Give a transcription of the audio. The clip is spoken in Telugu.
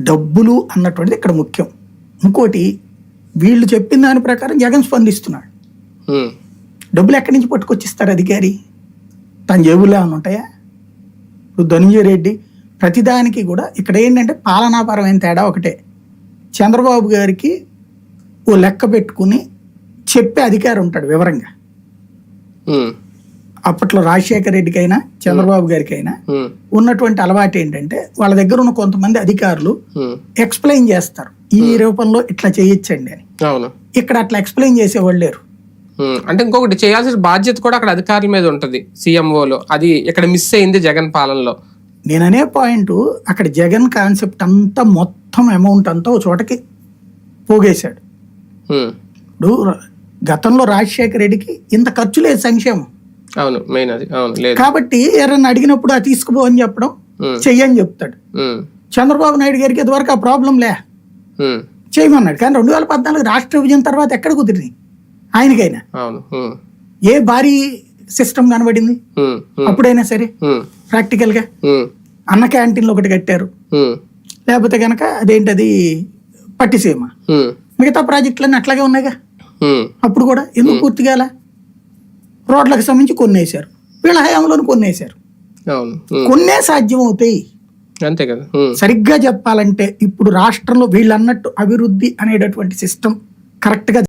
డబ్బులు అన్నటువంటిది ఇక్కడ ముఖ్యం. ఇంకోటి, వీళ్ళు చెప్పిన దాని ప్రకారం జగన్ స్పందిస్తున్నాడు. డబ్బులు ఎక్కడి నుంచి పట్టుకొచ్చిస్తారు అధికారి? తన జేబుల్లో ఏమైనా ఉంటాయా? ఇప్పుడు ధనంజయ రెడ్డి ప్రతిదానికి కూడా ఇక్కడ ఏంటంటే పాలనాపరమైన తేడా ఒకటే. చంద్రబాబు గారికి ఓ లెక్క పెట్టుకుని చెప్పే అధికారం ఉంటాడు వివరంగా. అప్పట్లో రాజశేఖర రెడ్డికైనా చంద్రబాబు గారికైనా ఉన్నటువంటి అలవాటు ఏంటంటే వాళ్ళ దగ్గర ఉన్న కొంతమంది అధికారులు ఎక్స్ప్లెయిన్ చేస్తారు, ఈ రూపంలో ఇట్లా చేయొచ్చండి అని. ఇక్కడ అట్లా ఎక్స్ప్లెయిన్ చేసేవాళ్ళు లేరు. అంటే ఇంకొకటి చేయాల్సిన బాధ్యత కూడా అక్కడ అధికారుల మీద ఉంటది, సీఎంఓలో. అది ఇక్కడ మిస్ అయింది జగన్ పాలనలో. నేననే పాయింట్, అక్కడ జగన్ కాన్సెప్ట్ అంతా మొత్తం అమౌంట్ అంతా ఒక చోటకి పోగేశాడు. ఇప్పుడు గతంలో రాజశేఖర రెడ్డికి ఇంత ఖర్చు లేదు సంక్షేమం. అవును, మెయిన్ అది. అవును, లేదు. కాబట్టి ఎవరన్నా అడిగినప్పుడు అది తీసుకుపో అని చెప్పడం, చెయ్యని చెప్తాడు. చంద్రబాబు నాయుడు గారికి ఇదివరకు ఆ ప్రాబ్లం లే, చేయమన్నాడు. కానీ 2014 రాష్ట్ర విభజన తర్వాత ఎక్కడ కుదిరింది ఆయనకైనా? ఏ భారీ సిస్టమ్ కనబడింది అప్పుడైనా సరే? ప్రాక్టికల్ గా అన్న క్యాంటీన్లు ఒకటి కట్టారు, లేకపోతే కనుక అదేంటది పట్టిసీమ, మిగతా ప్రాజెక్టులన్నీ అట్లాగే ఉన్నాయిగా. అప్పుడు కూడా ఎందుకు పూర్తిగా రోడ్లకు సంబంధించి కొన్నేశారు, వీళ్ళ హయాంలోని కొన్నేశారు. కొన్నే సాధ్యం అవుతాయి, అంతే కదా. సరిగ్గా చెప్పాలంటే ఇప్పుడు రాష్ట్రంలో వీళ్ళు అన్నట్టు అభివృద్ధి అనేటటువంటి సిస్టమ్ కరెక్ట్ గా